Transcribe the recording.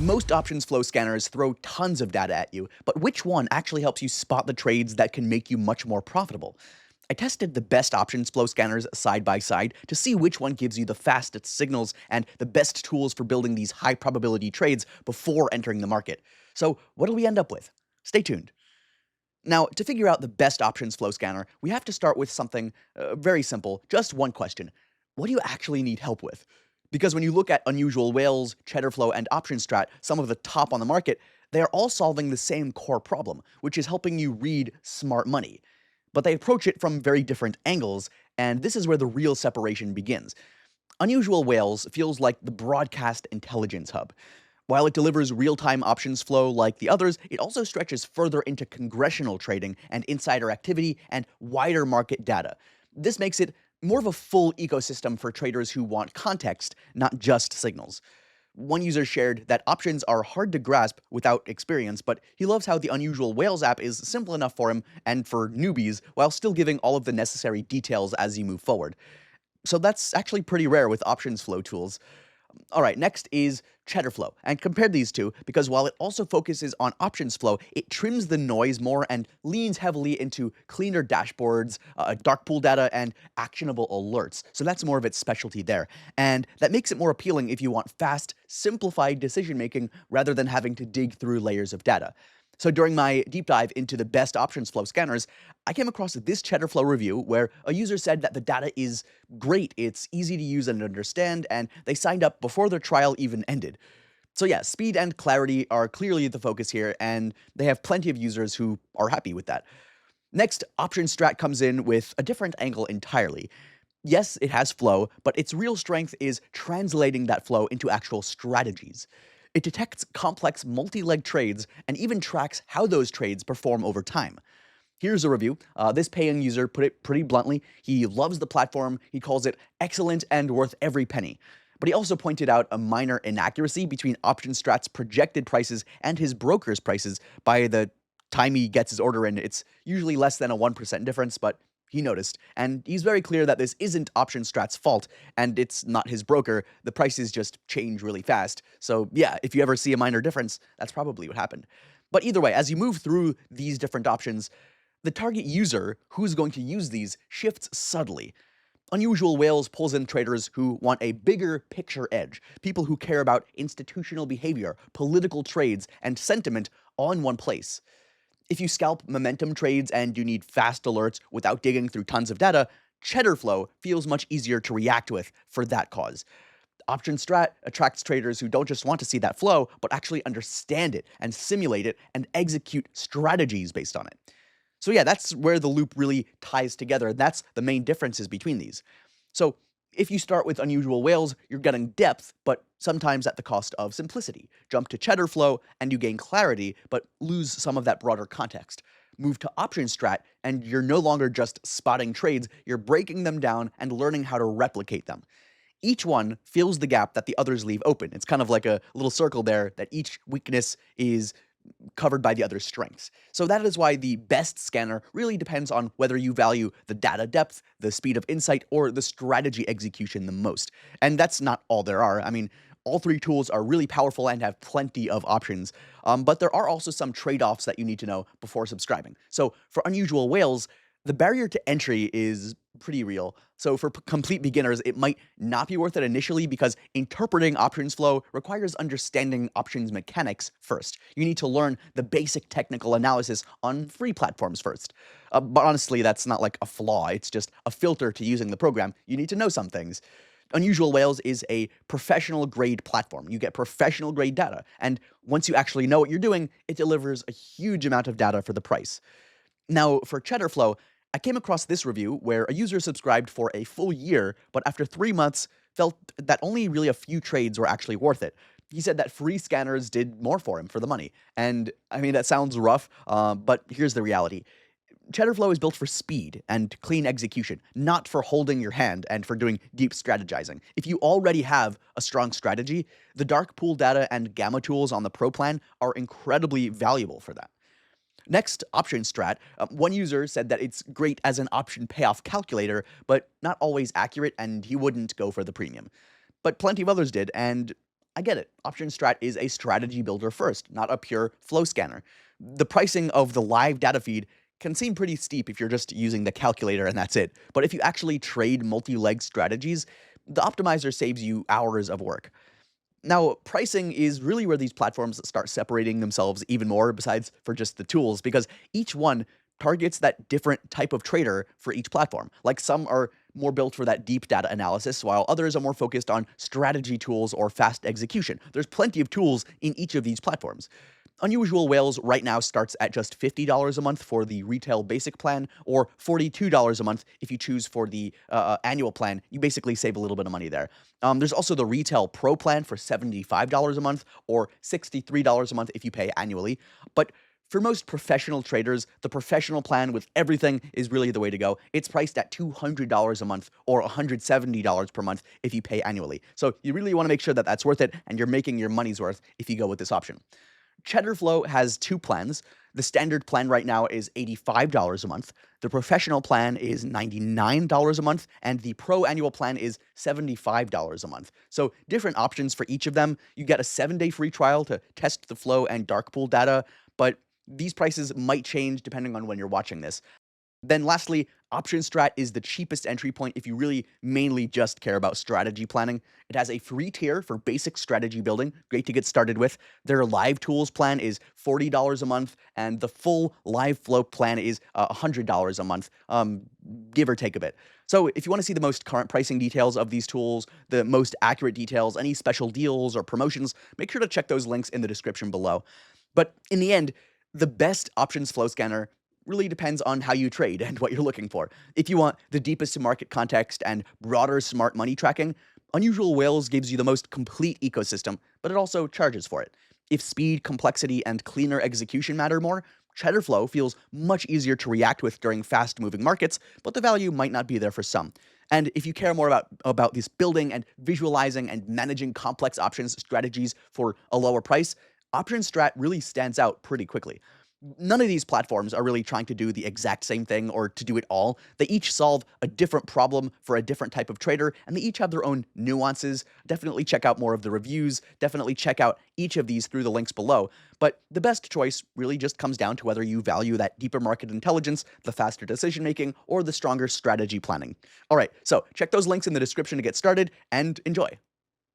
Most options flow scanners throw tons of data at you, but which one actually helps you spot the trades that can make you much more profitable? I tested the best options flow scanners side by side to see which one gives you the fastest signals and the best tools for building these high probability trades before entering the market. So, what do we end up with? Stay tuned. Now, to figure out the best options flow scanner, we have to start with something very simple, just one question. What do you actually need help with? Because when you look at Unusual Whales, Cheddar Flow, and OptionStrat, some of the top on the market, they are all solving the same core problem, which is helping you read smart money. But they approach it from very different angles, and this is where the real separation begins. Unusual Whales feels like the broadcast intelligence hub. While it delivers real-time options flow like the others, it also stretches further into congressional trading and insider activity and wider market data. This makes it more of a full ecosystem for traders who want context, not just signals. One user shared that options are hard to grasp without experience, but he loves how the Unusual Whales app is simple enough for him and for newbies while still giving all of the necessary details as you move forward. So that's actually pretty rare with options flow tools. All right, next is Cheddar Flow. And compare these two because while it also focuses on options flow, it trims the noise more and leans heavily into cleaner dashboards, dark pool data, and actionable alerts. So that's more of its specialty there. And that makes it more appealing if you want fast, simplified decision making rather than having to dig through layers of data. So during my deep dive into the best options flow scanners, I came across this Cheddar Flow review where a user said that the data is great, it's easy to use and understand, and they signed up before their trial even ended. So yeah, speed and clarity are clearly the focus here, and they have plenty of users who are happy with that. Next, OptionStrat comes in with a different angle entirely. Yes, it has flow, but its real strength is translating that flow into actual strategies. It detects complex multi-leg trades and even tracks how those trades perform over time. Here's a review. This paying user put it pretty bluntly. He loves the platform. He calls it excellent and worth every penny. But he also pointed out a minor inaccuracy between OptionStrat's projected prices and his broker's prices. By the time he gets his order in, it's usually less than a 1% difference, but he noticed. And he's very clear that this isn't OptionStrat's fault, and it's not his broker. The prices just change really fast. So yeah, if you ever see a minor difference, that's probably what happened. But either way, as you move through these different options, the target user who's going to use these shifts subtly. Unusual Whales pulls in traders who want a bigger picture edge, people who care about institutional behavior, political trades, and sentiment all in one place. If you scalp momentum trades and you need fast alerts without digging through tons of data, Cheddar Flow feels much easier to react with for that cause. OptionStrat attracts traders who don't just want to see that flow, but actually understand it and simulate it and execute strategies based on it. So yeah, that's where the loop really ties together, and that's the main differences between these. So if you start with Unusual Whales, you're getting depth, but sometimes at the cost of simplicity. Jump to Cheddar Flow, and you gain clarity, but lose some of that broader context. Move to OptionStrat, and you're no longer just spotting trades, you're breaking them down and learning how to replicate them. Each one fills the gap that the others leave open. It's kind of like a little circle there that each weakness is covered by the other's strengths. So that is why the best scanner really depends on whether you value the data depth, the speed of insight, or the strategy execution the most. And that's not all there are. I mean, all three tools are really powerful and have plenty of options, but there are also some trade-offs that you need to know before subscribing. So for Unusual Whales, the barrier to entry is pretty real. So for complete beginners, it might not be worth it initially because interpreting options flow requires understanding options mechanics first. You need to learn the basic technical analysis on free platforms first. But honestly, that's not like a flaw. It's just a filter to using the program. You need to know some things. Unusual Whales is a professional grade platform. You get professional grade data. And once you actually know what you're doing, it delivers a huge amount of data for the price. Now, for Cheddar Flow, I came across this review where a user subscribed for a full year, but after 3 months felt that only really a few trades were actually worth it. He said that free scanners did more for him for the money. And I mean, that sounds rough, but here's the reality. Cheddar Flow is built for speed and clean execution, not for holding your hand and for doing deep strategizing. If you already have a strong strategy, the dark pool data and gamma tools on the Pro plan are incredibly valuable for that. Next, OptionStrat. One user said that it's great as an option payoff calculator, but not always accurate, and he wouldn't go for the premium. But plenty of others did, and I get it. OptionStrat is a strategy builder first, not a pure flow scanner. The pricing of the live data feed can seem pretty steep if you're just using the calculator and that's it. But if you actually trade multi-leg strategies, the optimizer saves you hours of work. Now, pricing is really where these platforms start separating themselves even more, besides for just the tools, because each one targets that different type of trader for each platform. Like some are more built for that deep data analysis, while others are more focused on strategy tools or fast execution. There's plenty of tools in each of these platforms. Unusual Whales right now starts at just $50 a month for the retail basic plan, or $42 a month if you choose for the annual plan. You basically save a little bit of money there. There's also the retail pro plan for $75 a month, or $63 a month if you pay annually. But for most professional traders, the professional plan with everything is really the way to go. It's priced at $200 a month or $170 per month if you pay annually. So you really want to make sure that that's worth it and you're making your money's worth if you go with this option. Cheddar Flow has two plans. The standard plan right now is $85 a month. The professional plan is $99 a month, and the pro annual plan is $75 a month. So different options for each of them. You get a 7-day free trial to test the flow and dark pool data, but these prices might change depending on when you're watching this. Then lastly, OptionStrat is the cheapest entry point if you really mainly just care about strategy planning. It has a free tier for basic strategy building, great to get started with. Their live tools plan is $40 a month, and the full live flow plan is $100 a month, give or take a bit. So if you want to see the most current pricing details of these tools, the most accurate details, any special deals or promotions, make sure to check those links in the description below. But in the end, the best options flow scanner really depends on how you trade and what you're looking for. If you want the deepest market context and broader smart money tracking, Unusual Whales gives you the most complete ecosystem, but it also charges for it. If speed, complexity, and cleaner execution matter more, Cheddar Flow feels much easier to react with during fast-moving markets, but the value might not be there for some. And if you care more about this building and visualizing and managing complex options strategies for a lower price, OptionStrat really stands out pretty quickly. None of these platforms are really trying to do the exact same thing or to do it all. They each solve a different problem for a different type of trader, and they each have their own nuances. Definitely check out more of the reviews. Definitely check out each of these through the links below. But the best choice really just comes down to whether you value that deeper market intelligence, the faster decision making, or the stronger strategy planning. All right, so check those links in the description to get started, and enjoy.